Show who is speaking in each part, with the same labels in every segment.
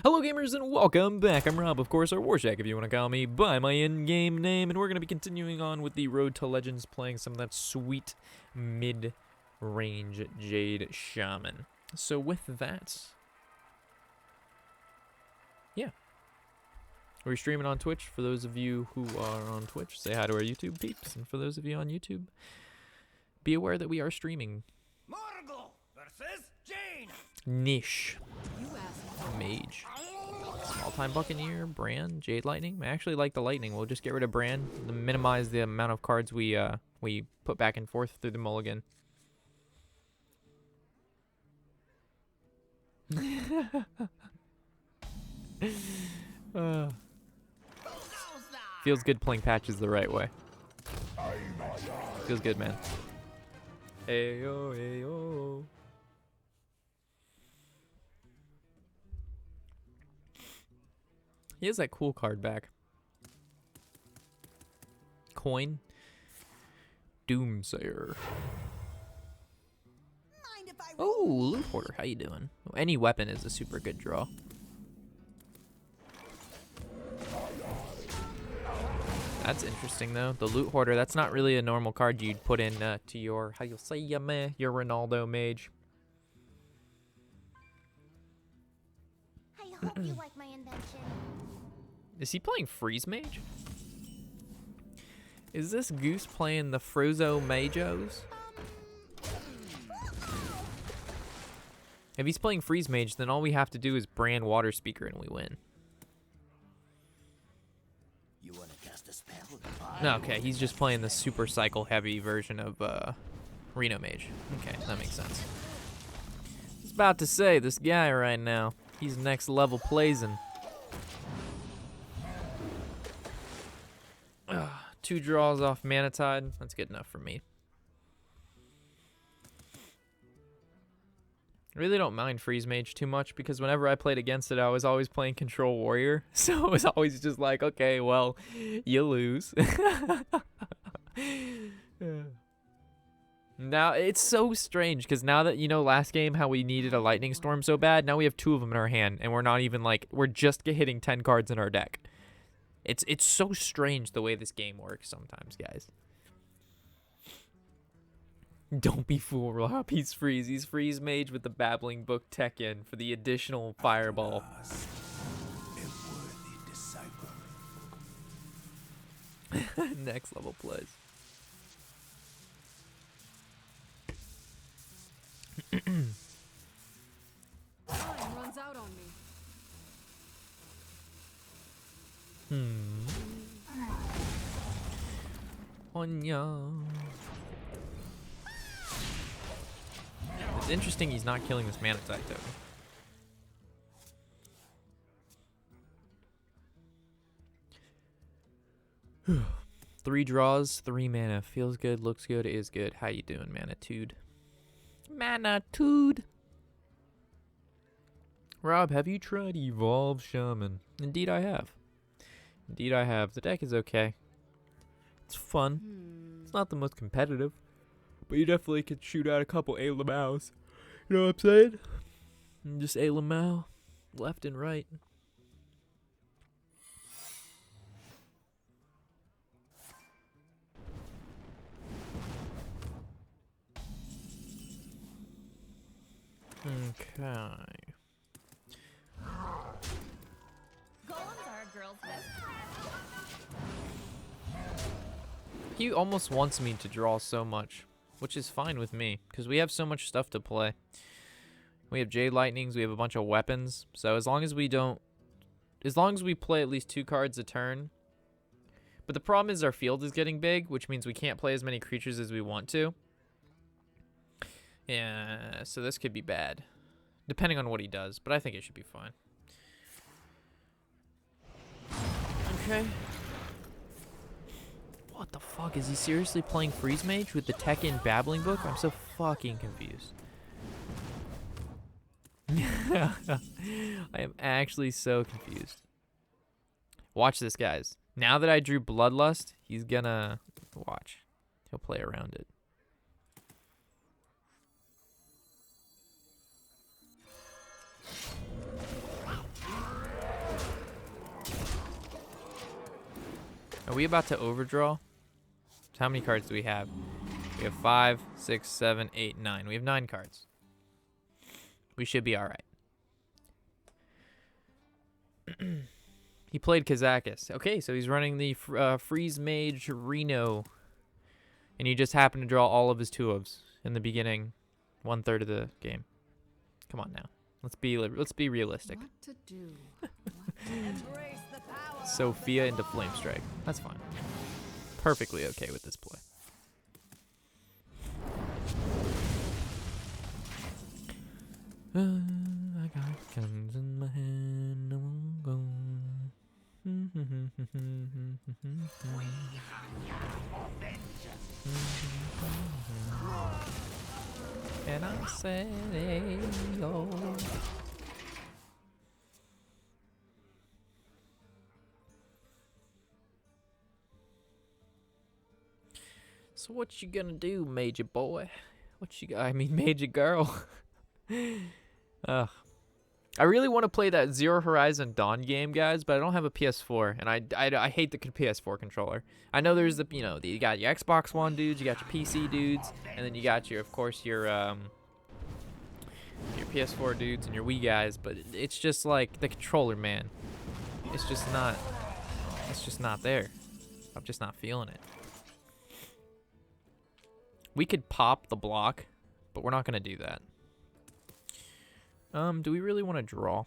Speaker 1: Hello gamers and welcome back. I'm Rob, of course, or Warshack if you want to call me by my in-game name, and we're going to be continuing on with the Road to Legends, playing some of that sweet mid-range Jade Shaman. So with that, yeah, we're streaming on Twitch. For those of you who are on Twitch, say hi to our YouTube peeps, and for those of you on YouTube, be aware that we are streaming.
Speaker 2: Morgul versus Jane.
Speaker 1: Niche. Mage. Small-time Buccaneer, Brand, Jade Lightning. I actually like the Lightning. We'll just get rid of Brand to minimize the amount of cards we put back and forth through the mulligan. Feels good playing patches the right way. Feels good, man. Ayo, ayo. He has that cool card back. Coin. Doomsayer. Oh, Loot Hoarder, how you doing? Any weapon is a super good draw. That's interesting though. The Loot Hoarder, that's not really a normal card you'd put in to your, how you'll say, your Ronaldo mage.
Speaker 3: I hope you like my invention.
Speaker 1: Is he playing Freeze Mage? Is this Goose playing the Frozo Majos? If he's playing Freeze Mage, then all we have to do is brand Water Speaker and we win.
Speaker 2: You want to cast a spell?
Speaker 1: Okay, he's just playing the super cycle heavy version of Reno Mage. Okay, that makes sense. I was about to say, this guy right now, he's next level blazing. 2 draws off Mana Tide. That's good enough for me. I really don't mind Freeze Mage too much because whenever I played against it, I was always playing Control Warrior. So it was always just like, okay, well, you lose. Now, it's so strange because now that, you know, last game, how we needed a Lightning Storm so bad, now we have 2 of them in our hand and we're not even like, we're just hitting 10 cards in our deck. It's so strange the way this game works sometimes, guys. Don't be fooled, Rob. He's Freeze Mage with the Babbling Book tech in for the additional Fireball. Next level plays.
Speaker 4: Time runs out on me.
Speaker 1: Onya. It's interesting he's not killing this Mana Tide token. 3 draws, 3 mana. Feels good, looks good, is good. How you doing, Manitude? Manitude. Rob, have you tried Evolve Shaman? Indeed I have. Indeed I have. The deck is okay. It's fun. It's not the most competitive, but you definitely could shoot out a couple A-Lamaus. You know what I'm saying? And just A-Lamau, left and right. Okay.
Speaker 3: Golems are a girl's best.
Speaker 1: He almost wants me to draw so much, which is fine with me, because we have so much stuff to play. We have Jade Lightnings, we have a bunch of weapons, so as long as we play at least 2 cards a turn. But the problem is our field is getting big, which means we can't play as many creatures as we want to. Yeah, so this could be bad, depending on what he does, but I think it should be fine. Okay. What the fuck? Is he seriously playing Freeze Mage with the Tekken Babbling Book? I'm so fucking confused. I am actually so confused. Watch this, guys. Now that I drew Bloodlust, he's gonna... Watch. He'll play around it. Are we about to overdraw? So how many cards do we have? We have 5, 6, 7, 8, 9. We have 9 cards. We should be all right. He played Kazakis. Okay, so he's running the Freeze Mage Reno. And he just happened to draw all of his 2-ofs in the beginning, 1/3 of the game. Come on now. Let's be realistic.
Speaker 4: What to do?
Speaker 2: Embrace the power.
Speaker 1: Sophia into Flame Strike. That's fine. Perfectly okay with this play. I got guns in my hand, I won't go. And I say, oh. So what you gonna do, major boy? Major girl. Ugh. I really want to play that Zero Horizon Dawn game, guys, but I don't have a PS4, and I hate the PS4 controller. I know there's you got your Xbox One dudes, you got your PC dudes, and then you got your PS4 dudes and your Wii guys, but it's just like the controller, man. It's just not there. I'm just not feeling it. We could pop the block, but we're not gonna do that. Do we really want to draw?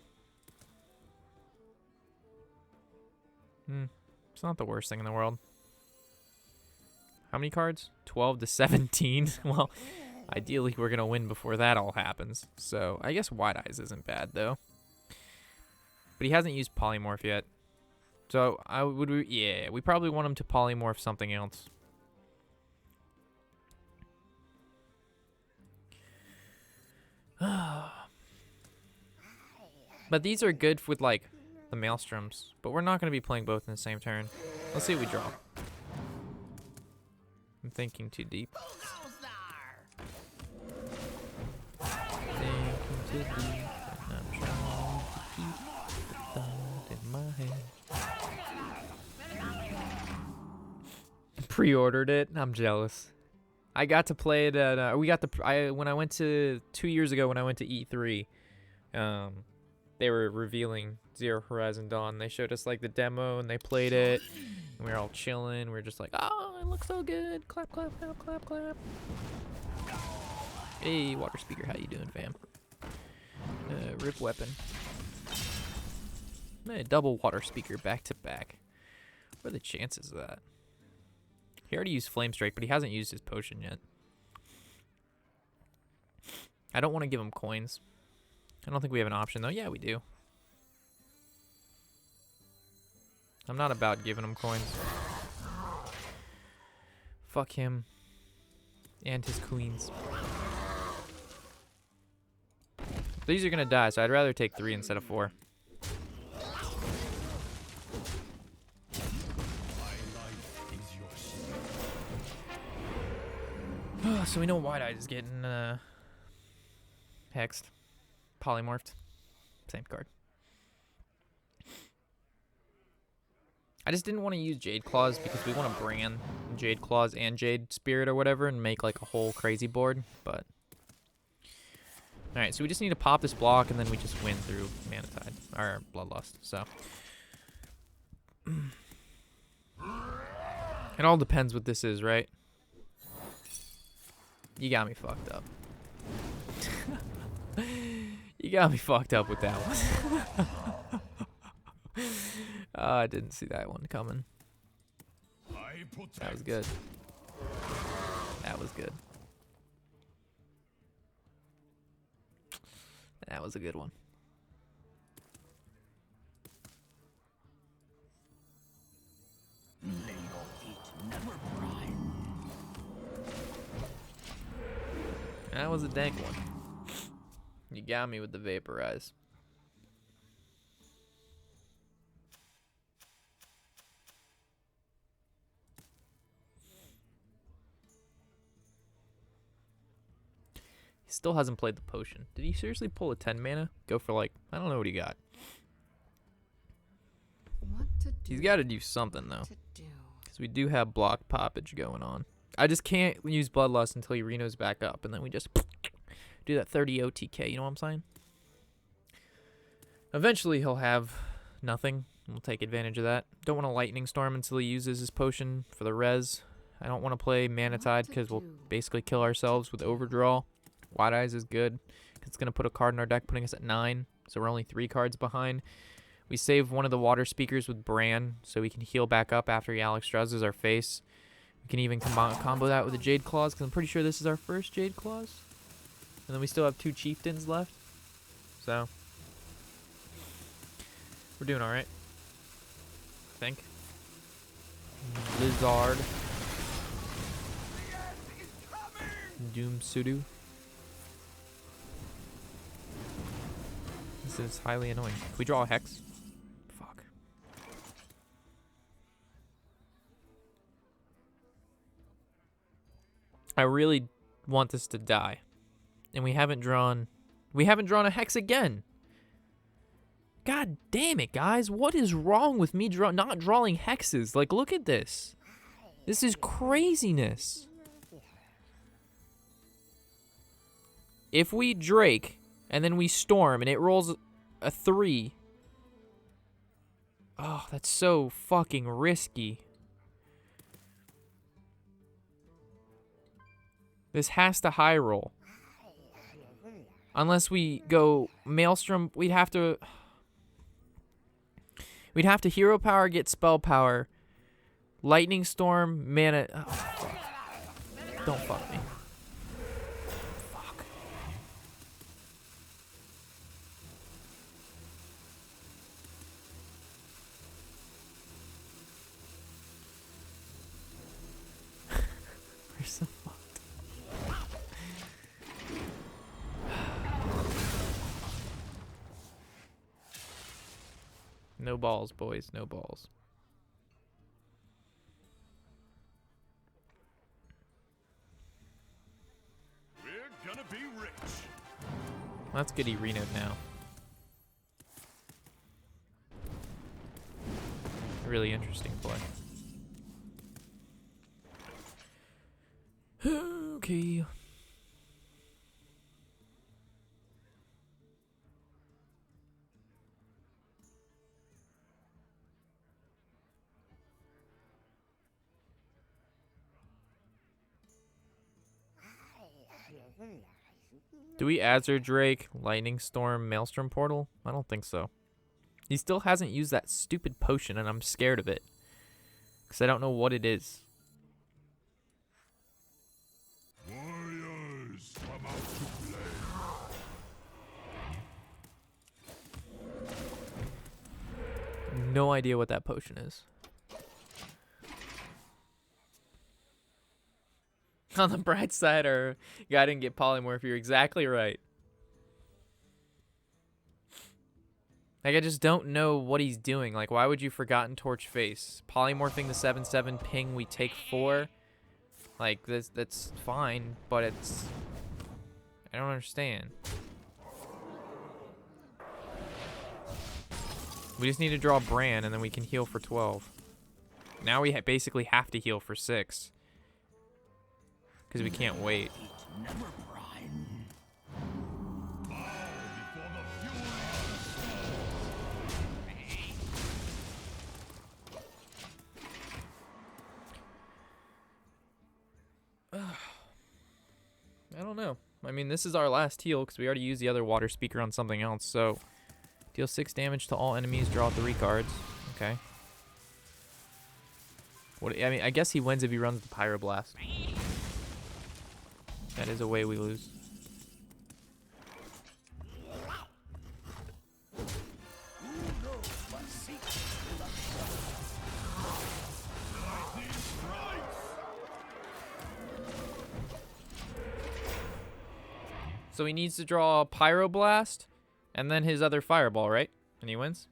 Speaker 1: It's not the worst thing in the world. How many cards? 12 to 17. Well, ideally we're gonna win before that all happens. So I guess Wide Eyes isn't bad though. But he hasn't used Polymorph yet. So we probably want him to Polymorph something else. But these are good with like the Maelstroms. But we're not going to be playing both in the same turn. Let's see what we draw. I'm thinking too deep. Thinking too deep. And I'm trying to keep the thought in my head. Pre-ordered it. I'm jealous. I got to play it at when I went to 2 years ago when I went to E3. They were revealing Zero Horizon Dawn. They showed us like the demo and they played it. And we were all chilling. We were just like, oh, it looks so good. Clap, clap, clap, clap, clap. Hey, Water Speaker, how you doing, fam? Rip weapon. Hey, double Water Speaker back to back. What are the chances of that? He already used Flame Strike, but he hasn't used his potion yet. I don't want to give him coins. I don't think we have an option, though. Yeah, we do. I'm not about giving him coins. Fuck him. And his queens. These are going to die, so I'd rather take 3 instead of 4. So we know Wide Eyes is getting hexed. Polymorphed. Same card. I just didn't want to use Jade Claws because we want to brand Jade Claws and Jade Spirit or whatever and make like a whole crazy board, but... Alright, so we just need to pop this block and then we just win through Mana Tide, or Bloodlust, so... It all depends what this is, right? You got me fucked up. You got me fucked up with that one. I didn't see that one coming. That was good. That was good. That was a good one. That was a dank one. You got me with the Vaporize. He still hasn't played the potion. Did he seriously pull a 10 mana? Go for like, I don't know what he got.
Speaker 4: What to do?
Speaker 1: He's got to do something though.
Speaker 4: To do.
Speaker 1: Because we do have block poppage going on. I just can't use Bloodlust until he Reno's back up. And then we just do that 30 OTK. You know what I'm saying? Eventually he'll have nothing. We'll take advantage of that. Don't want to Lightning Storm until he uses his potion for the res. I don't want to play Mana Tide because we'll basically kill ourselves with Overdraw. Wide Eyes is good. It's going to put a card in our deck, putting us at 9. So we're only 3 cards behind. We save one of the Water Speakers with Bran so we can heal back up after he Alex Struzzes our face. We can even combo that with the Jade Claws because I'm pretty sure this is our first Jade Claws. And then we still have 2 Chieftains left. So we're doing alright. I think. Blizzard. Doom Sudu. This is highly annoying. If we draw a Hex. Fuck. I really want this to die. And we haven't drawn a Hex again. God damn it, guys. What is wrong with me not drawing hexes? Like, look at this. This is craziness. If we Drake, and then we Storm, and it rolls a 3. Oh, that's so fucking risky. This has to high roll. Unless we go Maelstrom, we'd have to Hero Power, get Spell Power, Lightning Storm, Mana. Oh, fuck. Don't fuck me. Fuck. We're so fucked. No balls, boys. No balls.
Speaker 5: We're gonna be rich.
Speaker 1: Let's get Reno'd now. Really interesting play. Okay. Do we Azure Drake, Lightning Storm, Maelstrom Portal? I don't think so. He still hasn't used that stupid potion, and I'm scared of it. Because I don't know what it is.
Speaker 5: Warriors, come out to play.
Speaker 1: No idea what that potion is. On the bright side, our guy didn't get polymorph. You're exactly right. Like, I just don't know what he's doing. Like, why would you Forgotten Torch face? Polymorphing the 7/7 ping, we take 4. Like, that's fine, but it's... I don't understand. We just need to draw Bran, and then we can heal for 12. Now we basically have to heal for 6. Because we can't wait. I don't know. I mean, this is our last heal because we already used the other water speaker on something else. So, deal 6 damage to all enemies, draw 3 cards. Okay. What? I mean, I guess he wins if he runs the Pyroblast. That is a way we lose. So he needs to draw a Pyroblast and then his other Fireball, right? And he wins.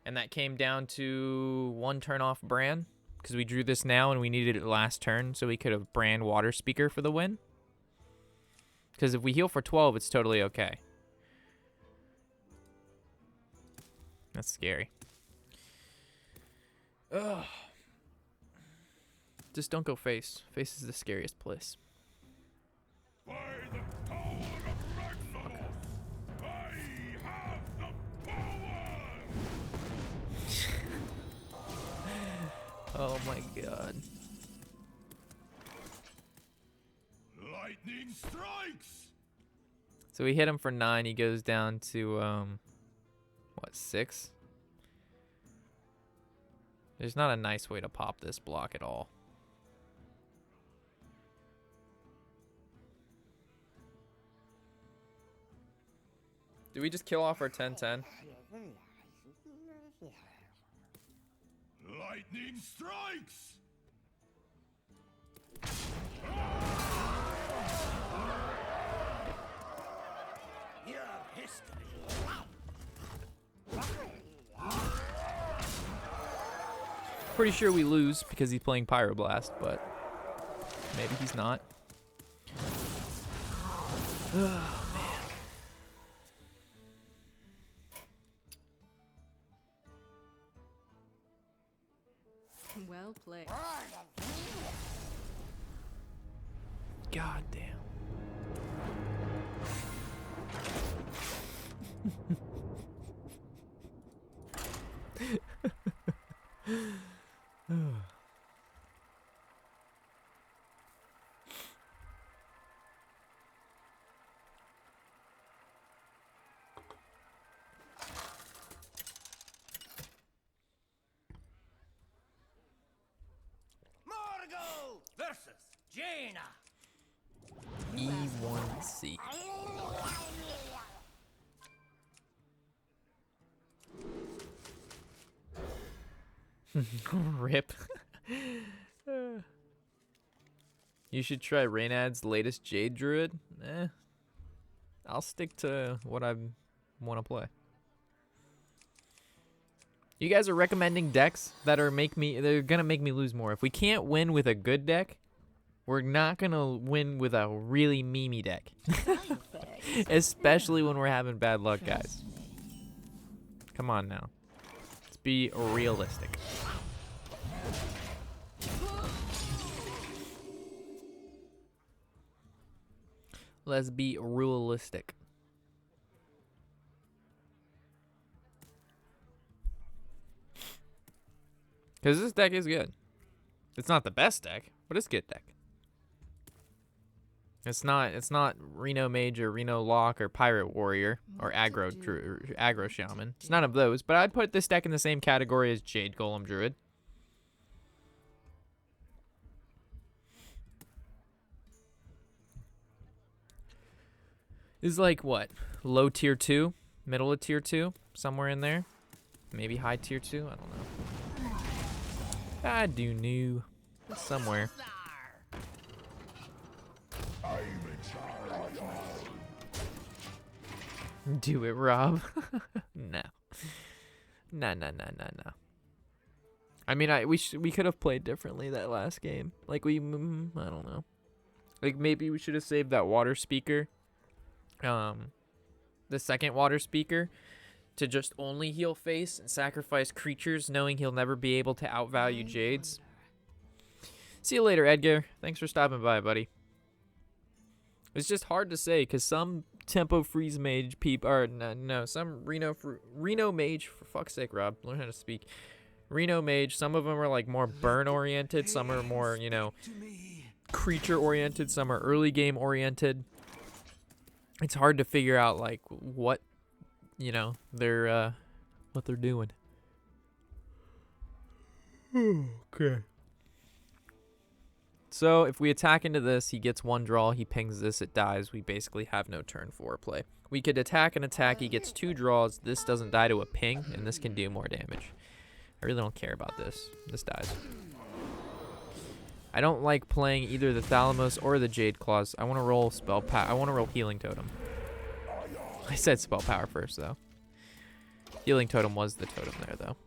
Speaker 1: And that came down to 1 turn off Bran. Because we drew this now and we needed it last turn, so we could have Bran Water Speaker for the win. Because if we heal for 12, it's totally okay. That's scary. Ugh. Just don't go face. Face is the scariest place.
Speaker 5: By the power of Ragnaros, I have the power!
Speaker 1: Oh my god.
Speaker 5: Lightning strikes!
Speaker 1: So we hit him for 9. He goes down to, what, 6? There's not a nice way to pop this block at all. Do we just kill off our 10-10?
Speaker 5: Lightning strikes!
Speaker 1: Pretty sure we lose because he's playing Pyroblast, but maybe he's not. Oh, man.
Speaker 4: Well played.
Speaker 1: God damn.
Speaker 6: Margot versus Jaina.
Speaker 1: E1C. Rip. You should try Reynad's latest Jade Druid. I'll stick to what I want to play. You guys are recommending decks that are they're gonna make me lose more. If we can't win with a good deck, we're not gonna win with a really memey deck. Especially when we're having bad luck, guys. Come on now. Let's be realistic. Let's be realistic. Because this deck is good. It's not the best deck, but it's a good deck. It's not Reno Mage or Reno Lock or Pirate Warrior or Aggro Shaman. It's none of those, but I'd put this deck in the same category as Jade Golem Druid. This is like what? Low tier 2? Middle of tier 2? Somewhere in there? Maybe high tier 2? I don't know. I do know. Somewhere. Do it, Rob. No. No. I mean, we could have played differently that last game. Like I don't know. Like maybe we should have saved that water speaker. The second water speaker to just only heal face and sacrifice creatures, knowing he'll never be able to outvalue Jades. See you later, Edgar. Thanks for stopping by, buddy. It's just hard to say because some tempo freeze mage some Reno mage, for fuck's sake, Rob, learn how to speak. Reno mage, some of them are like more burn oriented, some are more, creature oriented, some are early game oriented. It's hard to figure out like what they're doing. Okay. So if we attack into this, he gets one draw, he pings this, it dies. We basically have no turn 4 play. We could attack and attack, he gets 2 draws, this doesn't die to a ping, and this can do more damage. I really don't care about this. This dies. I don't like playing either the Thalamus or the Jade Claws. I want to roll I want to roll Healing Totem. I said Spell Power first, though. Healing Totem was the totem there, though.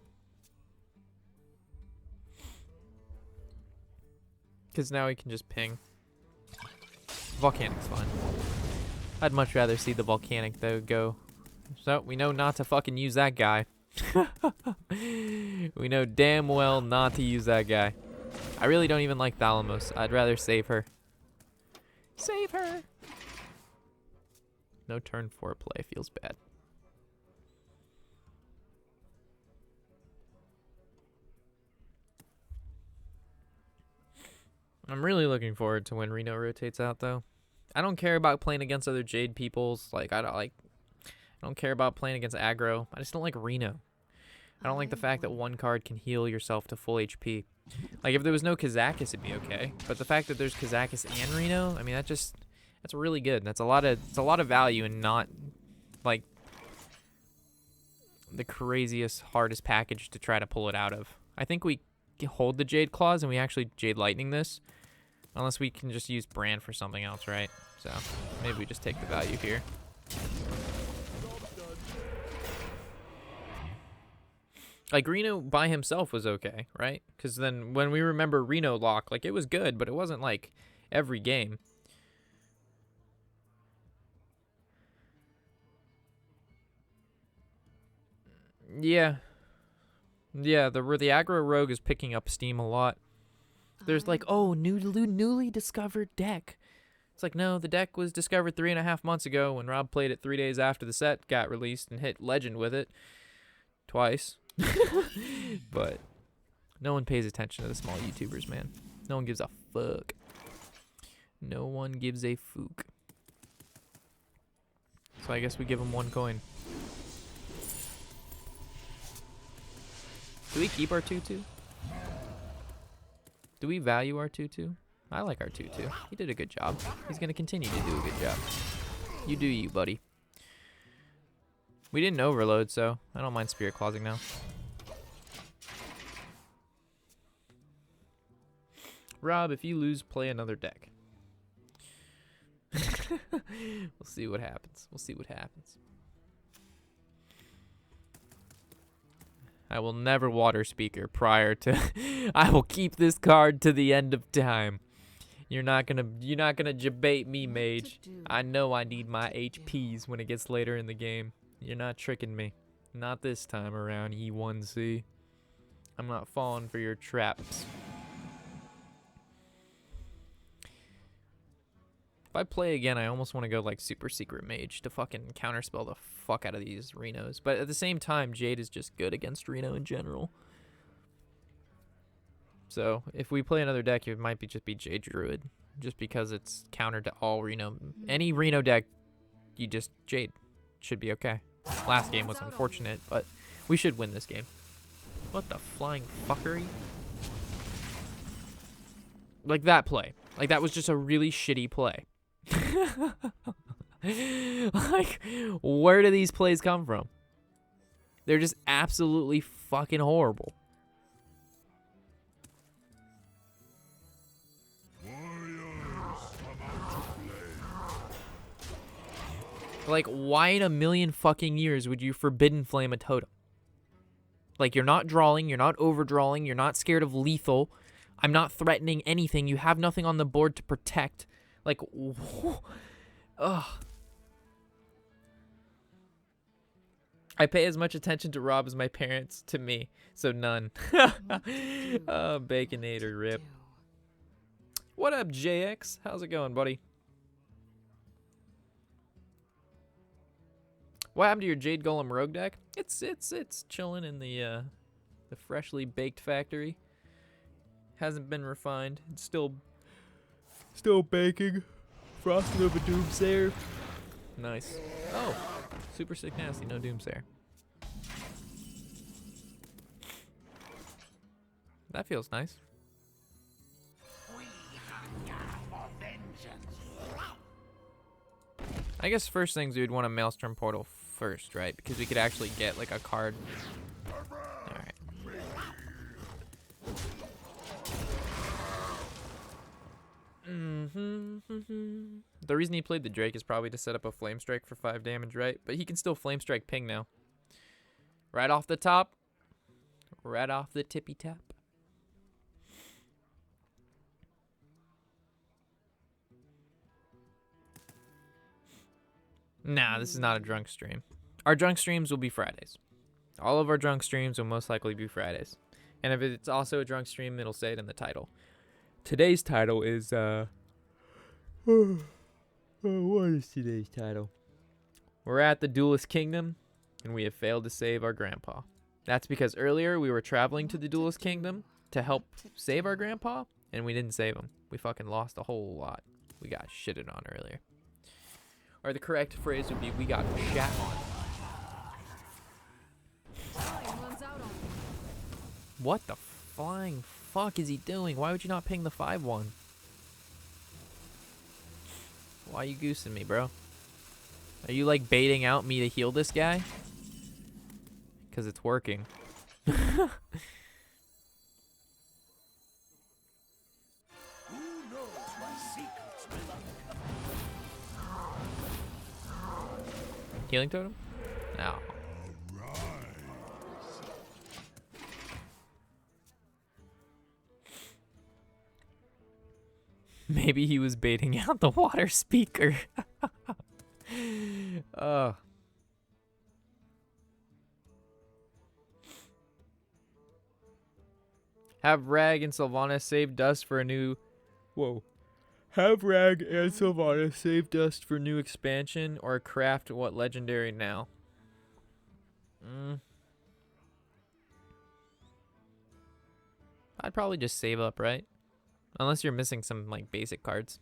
Speaker 1: Because now we can just ping. Volcanic's fine. I'd much rather see the Volcanic, though, go. So, we know not to fucking use that guy. We know damn well not to use that guy. I really don't even like Thalamos. I'd rather save her. Save her! No turn 4 play. Feels bad. I'm really looking forward to when Reno rotates out, though. I don't care about playing against other Jade peoples. Like, I don't care about playing against aggro. I just don't like Reno. I don't like the fact that one card can heal yourself to full HP. Like, if there was no Kazakis, it'd be okay. But the fact that there's Kazakis and Reno, I mean, that's really good. That's a lot of value and not, like, the craziest, hardest package to try to pull it out of. I think we hold the Jade Claws and we actually Jade Lightning this. Unless we can just use Brand for something else, right? So, maybe we just take the value here. Like, Reno by himself was okay, right? Because then when we remember Reno lock, like, it was good, but it wasn't, like, every game. Yeah. Yeah, the aggro rogue is picking up steam a lot. There's like, oh, newly discovered deck. It's like, no, the deck was discovered 3.5 months ago when Rob played it 3 days after the set got released and hit Legend with it. Twice. But no one pays attention to the small YouTubers, man. No one gives a fuck. No one gives a fook. So I guess we give him 1 coin. Do we keep our 2/2? Do we value our 2/2? I like our 2/2. He did a good job. He's going to continue to do a good job. You do you, buddy. We didn't overload, so I don't mind Spirit Clausing now. Rob, if you lose, play another deck. We'll see what happens. We'll see what happens. I will never water speaker prior to I will keep this card to the end of time. You're not gonna debate me, mage. I know I need my HPs when it gets later in the game. You're not tricking me. Not this time around, E1C. I'm not falling for your traps. If I play again, I almost want to go like super secret mage to fucking counterspell the fuck out of these Renos. But at the same time, Jade is just good against Reno in general. So if we play another deck, it might just be Jade Druid, just because it's counter to all Reno. Any Reno deck, you just Jade. Should be okay. Last game was unfortunate, but we should win this game. What the flying fuckery? Like that play. Like that was just a really shitty play. Like, where do these plays come from? They're just absolutely fucking horrible. Like, why in a million fucking years would you Forbidden Flame a totem? Like, you're not drawing, you're not overdrawing, you're not scared of lethal. I'm not threatening anything. You have nothing on the board to protect. Like, ugh. I pay as much attention to Rob as my parents to me, so none. Oh, Baconator, rip. What up, JX? How's it going, buddy? What happened to your Jade Golem Rogue deck? It's chilling in the freshly baked factory. Hasn't been refined. It's still baking. Frosting over Doomsayer. Nice. Oh, super sick nasty. No Doomsayer. That feels nice. I guess first things we would want a Maelstrom Portal first, right? Because we could actually get like a card. Alright. The reason he played the Drake is probably to set up a Flame Strike for 5 damage, right? But he can still Flame Strike ping now. Right off the top. Right off the tippy tap. Nah, this is not a drunk stream. Our drunk streams will be Fridays. All of our drunk streams will most likely be Fridays. And if it's also a drunk stream, it'll say it in the title. Today's title is, what is today's title? We're at the Duelist Kingdom, and we have failed to save our grandpa. That's because earlier we were traveling to the Duelist Kingdom to help save our grandpa, and we didn't save him. We fucking lost a whole lot. We got shitted on earlier. Or the correct phrase would be, we got shat on.
Speaker 4: Time runs out on me.
Speaker 1: What the flying fuck is he doing? Why would you not ping the 5-1? Why you goosing me, bro? Are you like baiting out me to heal this guy? Because it's working.
Speaker 6: Who knows what secrets will uncover?
Speaker 1: Healing totem? No. Maybe he was baiting out the water speaker. Have Rag and Sylvanas save dust for a new... Whoa. Have Rag and Sylvanas save dust for new expansion or craft what legendary now? I'd probably just save up, right? Unless you're missing some like basic cards.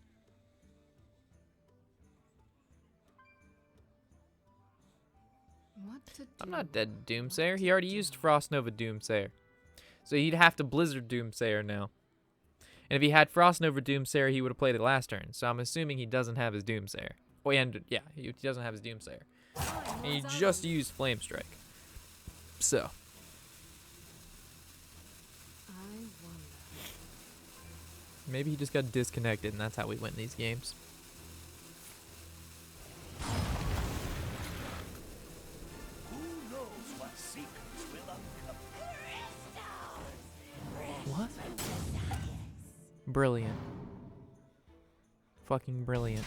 Speaker 4: What to do?
Speaker 1: I'm not dead Doomsayer. He already used Frost Nova Doomsayer. So he'd have to Blizzard Doomsayer now. And if he had Frost Nova Doomsayer, he would have played it last turn. So I'm assuming he doesn't have his Doomsayer. Oh, and yeah, he doesn't have his Doomsayer. And he just used Flame Strike. So.
Speaker 4: I wonder.
Speaker 1: Maybe he just got disconnected and that's how we win these games.
Speaker 6: Who knows what secrets will uncover?
Speaker 1: What? Brilliant. Fucking brilliant.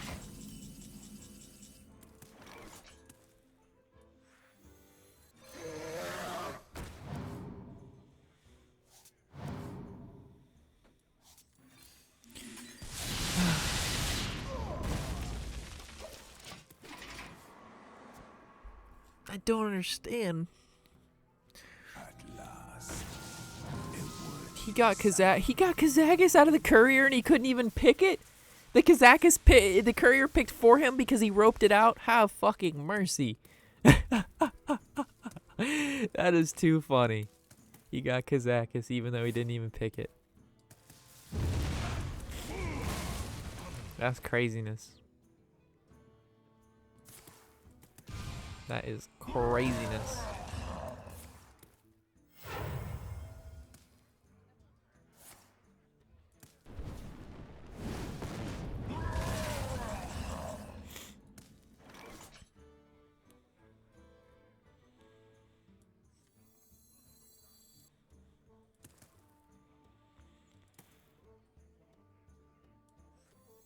Speaker 1: I don't understand. He got Kazakus out of the courier and he couldn't even pick it. The the courier picked for him because he roped it out. Have fucking mercy. That is too funny. He got Kazakus even though he didn't even pick it. That's craziness. That is craziness.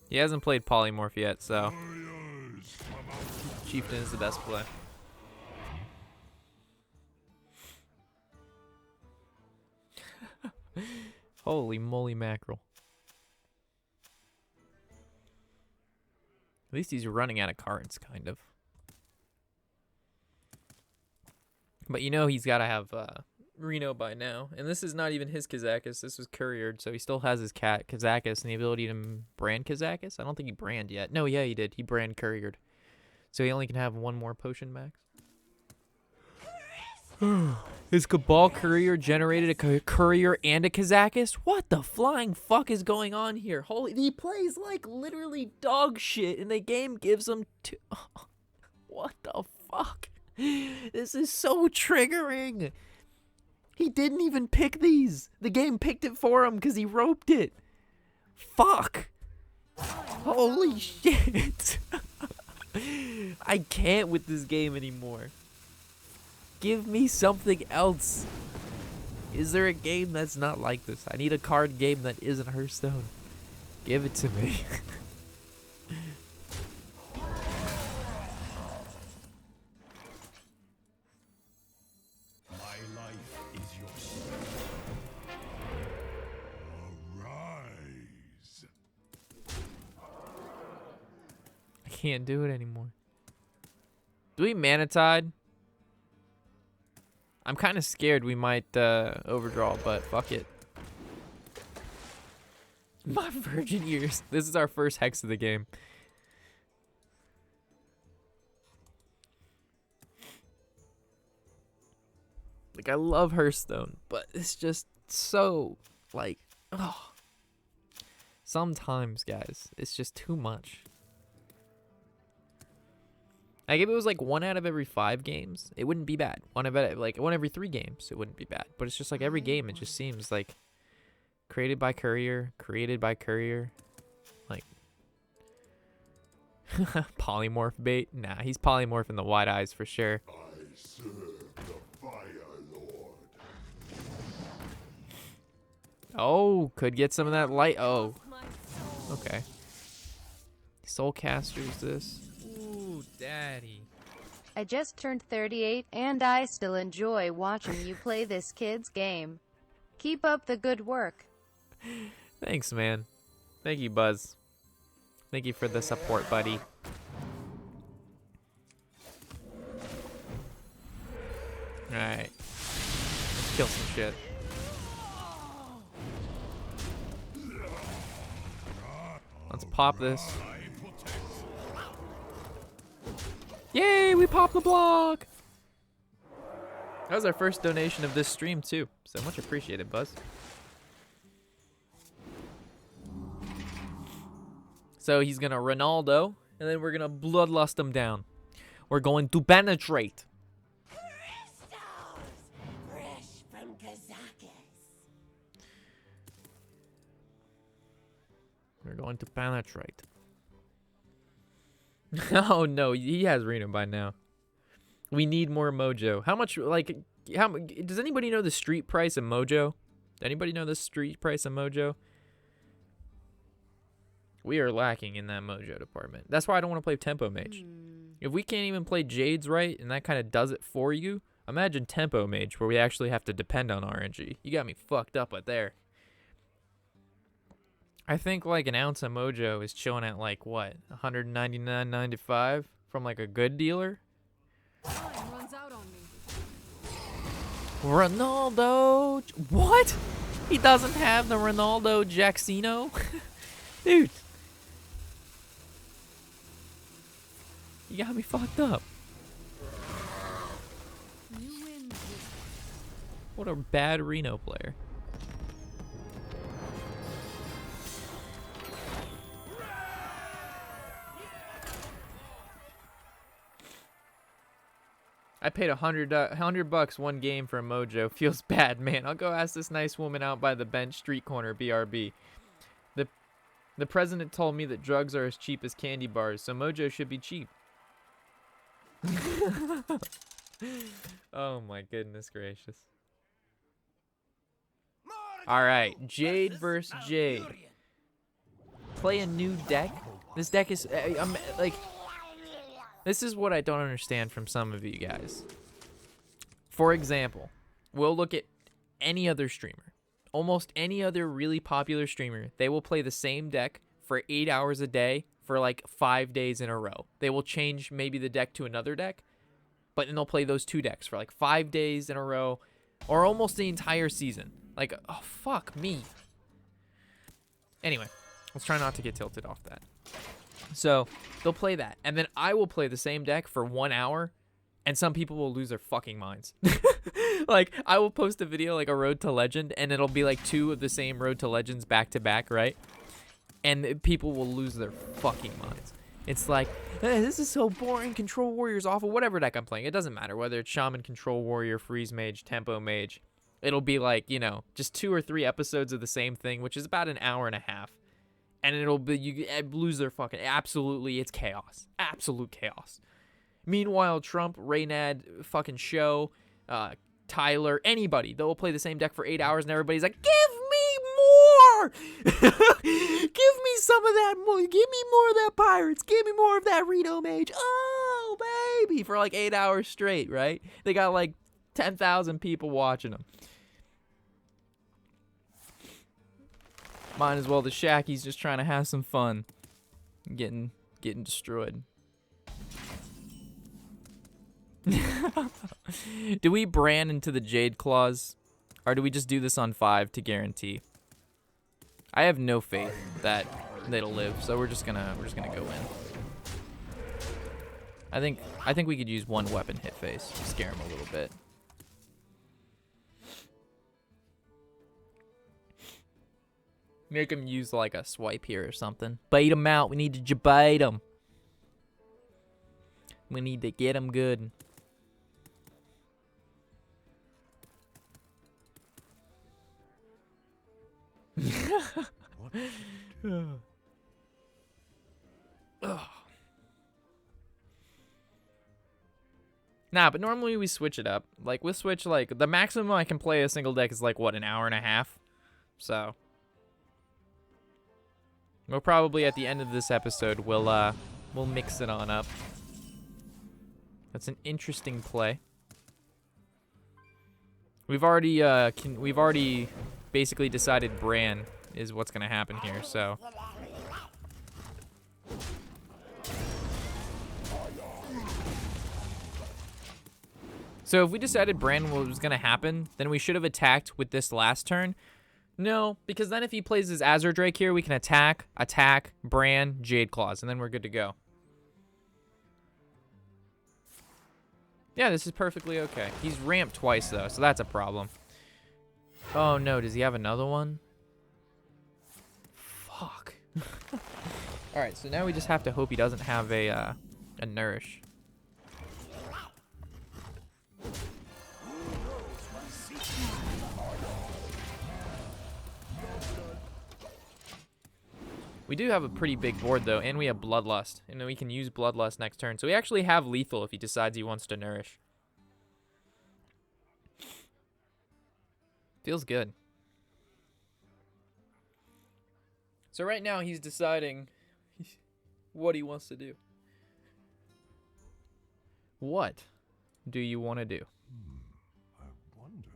Speaker 1: He hasn't played Polymorph yet, so Chieftain is the best play. Holy moly mackerel. At least he's running out of cards, kind of. But you know he's got to have Reno by now. And this is not even his Kazakus. This was couriered, so he still has his cat Kazakus and the ability to brand Kazakus. I don't think he brand yet. No, yeah, he did. He brand couriered. So he only can have one more potion max. His Cabal Courier generated a Courier and a Kazakus? What the flying fuck is going on here? Holy, he plays like literally dog shit and the game gives him two. What the fuck? This is so triggering. He didn't even pick these. The game picked it for him because he roped it. Fuck. Holy shit. I can't with this game anymore. Give me something else. Is there a game that's not like this? I need a card game that isn't Hearthstone. Give it to me.
Speaker 5: My life is your strength.
Speaker 1: can't do it anymore. Do we Mana Tide? I'm kind of scared we might overdraw, but fuck it. My virgin ears. This is our first hex of the game. Like, I love Hearthstone, but it's just so, like, oh. Sometimes, guys, it's just too much. Like, if it was like 1 out of every 5 games, it wouldn't be bad. 1 every 3 games, it wouldn't be bad. But it's just like every game, it just seems like created by courier. Like, polymorph bait? Nah, he's polymorphing the wide eyes for sure.
Speaker 5: I serve the Fire Lord.
Speaker 1: Oh, could get some of that light. Oh, okay. Soulcaster's this. Ooh, daddy.
Speaker 7: I just turned 38 and I still enjoy watching you play this kid's game. Keep up the good work.
Speaker 1: Thanks, man. Thank you, Buzz. Thank you for the support, buddy. Alright. Let's kill some shit. Let's pop this. Yay, we popped the block! That was our first donation of this stream, too. So much appreciated, Buzz. So he's gonna Ronaldo, and then we're gonna bloodlust him down. We're going to penetrate.
Speaker 2: Fresh from Kazakis.
Speaker 1: We're going to penetrate. Oh no, he has Reno by now. We need more mojo. How much, like, does anybody know the street price of mojo? Anybody know the street price of mojo? We are lacking in that mojo department. That's why I don't want to play Tempo Mage. If we can't even play Jades right, and that kind of does it for you, imagine Tempo Mage, where we actually have to depend on RNG. You got me fucked up right there. I think like an ounce of mojo is chilling at like what, $199.95 from like a good dealer.
Speaker 4: Time runs out on me.
Speaker 1: Ronaldo, what? He doesn't have the Ronaldo Jacksino, dude. You got me fucked up.
Speaker 4: You win.
Speaker 1: What a bad Reno player. I paid $100 one game for a mojo. Feels bad, man. I'll go ask this nice woman out by the bench street corner, BRB. The president told me that drugs are as cheap as candy bars, so mojo should be cheap. Oh my goodness gracious. All right, Jade versus Jade. Play a new deck. This deck is, I'm like, this is what I don't understand from some of you guys. For example, we'll look at any other streamer. Almost any other really popular streamer, they will play the same deck for 8 hours a day for like 5 days in a row. They will change maybe the deck to another deck, but then they'll play those 2 decks for like 5 days in a row or almost the entire season. Like, oh, fuck me. Anyway, let's try not to get tilted off that. So they'll play that, and then I will play the same deck for 1 hour, and some people will lose their fucking minds. Like, I will post a video like a Road to Legend, and it'll be like 2 of the same Road to Legends back to back, right? And people will lose their fucking minds. It's like, hey, this is so boring. Control Warrior's awful. Whatever deck I'm playing, it doesn't matter whether it's Shaman, Control Warrior, Freeze Mage, Tempo Mage. It'll be like, you know, just 2 or 3 episodes of the same thing, which is about an hour and a half. And it'll be, you lose their fucking, absolutely, it's chaos. Absolute chaos. Meanwhile, Trump, Raynad, fucking Show, Tyler, anybody, they'll play the same deck for 8 hours and everybody's like, give me more! Give me some of that more. Give me more of that Pirates. Give me more of that Reno Mage. Oh, baby. For like 8 hours straight, right? They got like 10,000 people watching them. Might as well the Shacky's just trying to have some fun. Getting destroyed. Do we brand into the Jade Claws? Or do we just do this on 5 to guarantee? I have no faith that it'll live, so we're just gonna go in. I think we could use one weapon hit face, scare him a little bit. Make him use like a swipe here or something. Bait him out. We need to bait him. We need to get him good. Nah, but normally we switch it up. Like, we'll switch, like, the maximum I can play a single deck is, like, what, an hour and a half? So, we'll probably, at the end of this episode, we'll mix it on up. That's an interesting play. We've already basically decided Bran is what's going to happen here, so. So if we decided Bran was going to happen, then we should have attacked with this last turn. No, because then if he plays his Azure Drake here, we can attack, Bran, Jade Claws, and then we're good to go. Yeah, this is perfectly okay. He's ramped twice, though, so that's a problem. Oh, no. Does he have another one? Fuck. All right, so now we just have to hope he doesn't have a Nourish. We do have a pretty big board, though, and we have Bloodlust. And then we can use Bloodlust next turn. So we actually have lethal if he decides he wants to Nourish. Feels good. So right now he's deciding what he wants to do. What do you want to do?
Speaker 5: I wonder.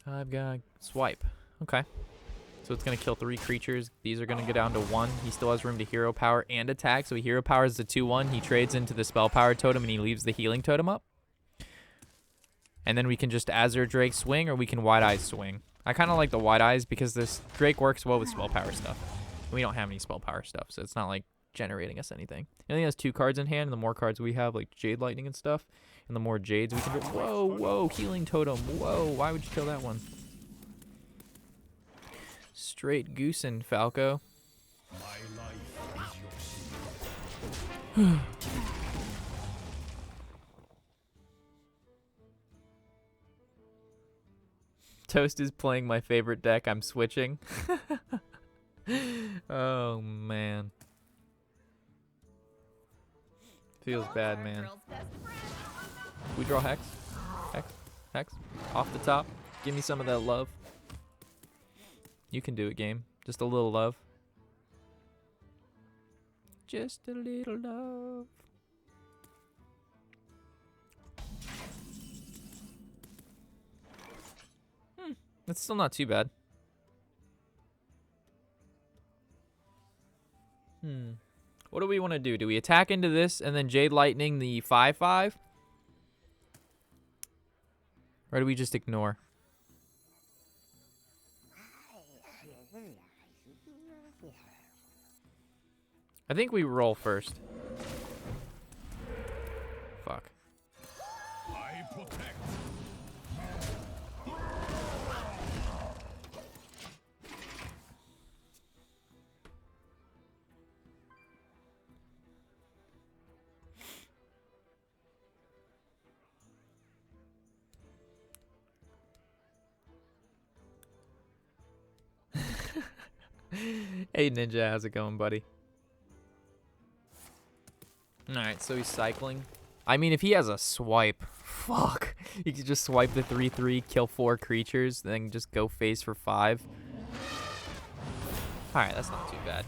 Speaker 1: I've got swipe. Okay. So it's going to kill 3 creatures. These are going to go down to 1. He still has room to hero power and attack. So he hero powers the 2/1. He trades into the spell power totem and he leaves the healing totem up. And then we can just Azure Drake swing or we can Wide Eyes swing. I kind of like the Wide Eyes because this Drake works well with spell power stuff. We don't have any spell power stuff, so it's not like generating us anything. It only has 2 cards in hand, and the more cards we have, like Jade Lightning and stuff, and the more Jades we can do. Whoa, whoa, healing totem. Whoa, why would you kill that one? Straight goosin', Falco.
Speaker 6: My life is your secret.
Speaker 1: Toast is playing my favorite deck. I'm switching. Oh, man. Feels bad, man. We draw Hex. Hex. Hex. Off the top. Give me some of that love. You can do it, game. Just a little love. Just a little love. That's still not too bad. What do we want to do? Do we attack into this and then Jade Lightning the 5/5? Or do we just ignore? I think we roll first. Fuck.
Speaker 6: I protect.
Speaker 1: Hey Ninja, how's it going, buddy? Alright, so he's cycling. I mean, if he has a swipe, fuck. He could just swipe the 3/3, kill 4 creatures, then just go face for 5. Alright, that's not too bad.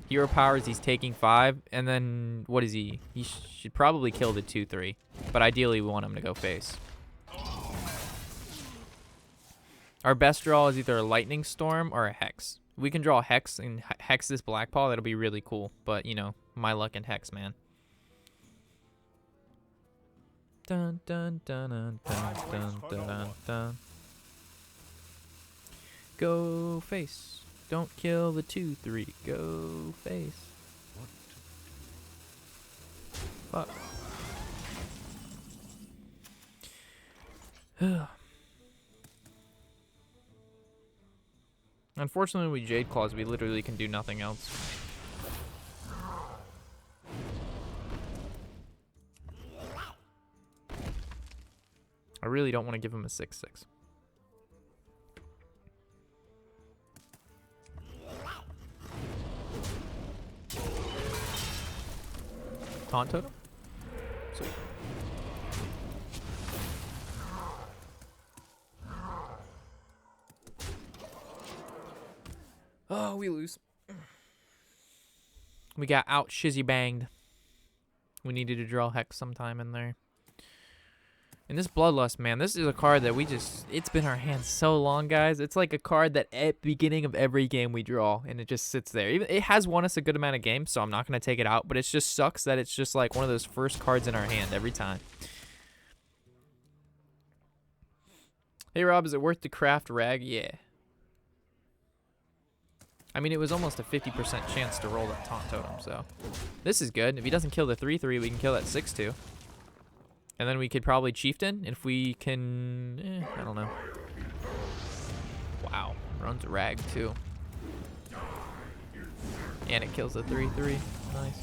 Speaker 1: Hero powers, he's taking 5, and then what is he? He should probably kill the 2/3, but ideally we want him to go face. Our best draw is either a Lightning Storm or a Hex. We can draw Hex and Hex this Black Paw. That'll be really cool. But, you know, my luck in Hex, man. Dun, dun, dun, dun, dun, dun, dun, dun, dun. Go face. Don't kill the 2/3. Go face. Fuck. Unfortunately, with Jade Claws, we literally can do nothing else. I really don't want to give him a 6/6. Taunt totem? Sweet. Oh, we lose. We got out shizzy banged. We needed to draw Hex sometime in there. And this Bloodlust, man, this is a card that we just, it's been our hands so long, guys. It's like a card that at the beginning of every game we draw, and it just sits there. Even it has won us a good amount of games, so I'm not going to take it out, but it just sucks that it's just like one of those first cards in our hand every time. Hey, Rob, is it worth to craft Rag? Yeah. I mean, it was almost a 50% chance to roll that Taunt Totem, so. This is good. If he doesn't kill the 3/3, we can kill that 6/2. And then we could probably Chieftain if we can, I don't know. Wow, runs a Rag too. And it kills the 3/3, nice.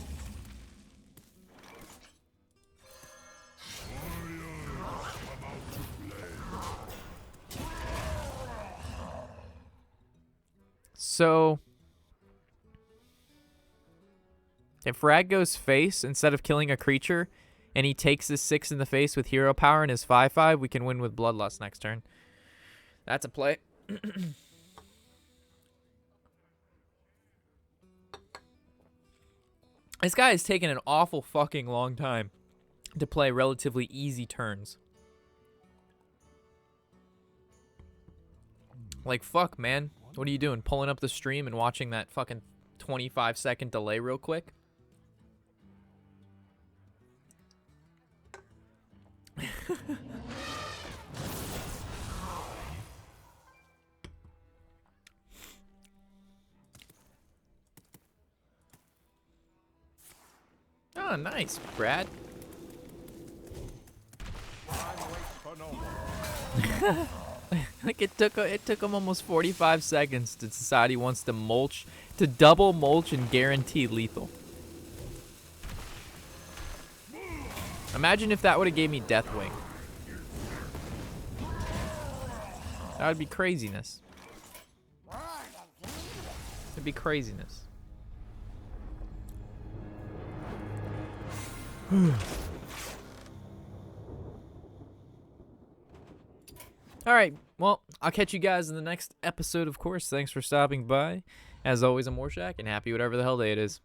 Speaker 1: So, if Rag goes face instead of killing a creature, and he takes his 6 in the face with hero power and his 5/5, we can win with Bloodlust next turn. That's a play. This guy has taken an awful fucking long time to play relatively easy turns. Like, fuck, man. What are you doing? Pulling up the stream and watching that fucking 25-second delay real quick? Oh, nice, Brad. Like it took him almost 45 seconds to decide he wants to mulch, to double mulch and guarantee lethal. Imagine if that would have gave me Deathwing. That would be craziness. It'd be craziness. Alright, well, I'll catch you guys in the next episode, of course. Thanks for stopping by. As always, I'm Warshack, and happy whatever the hell day it is.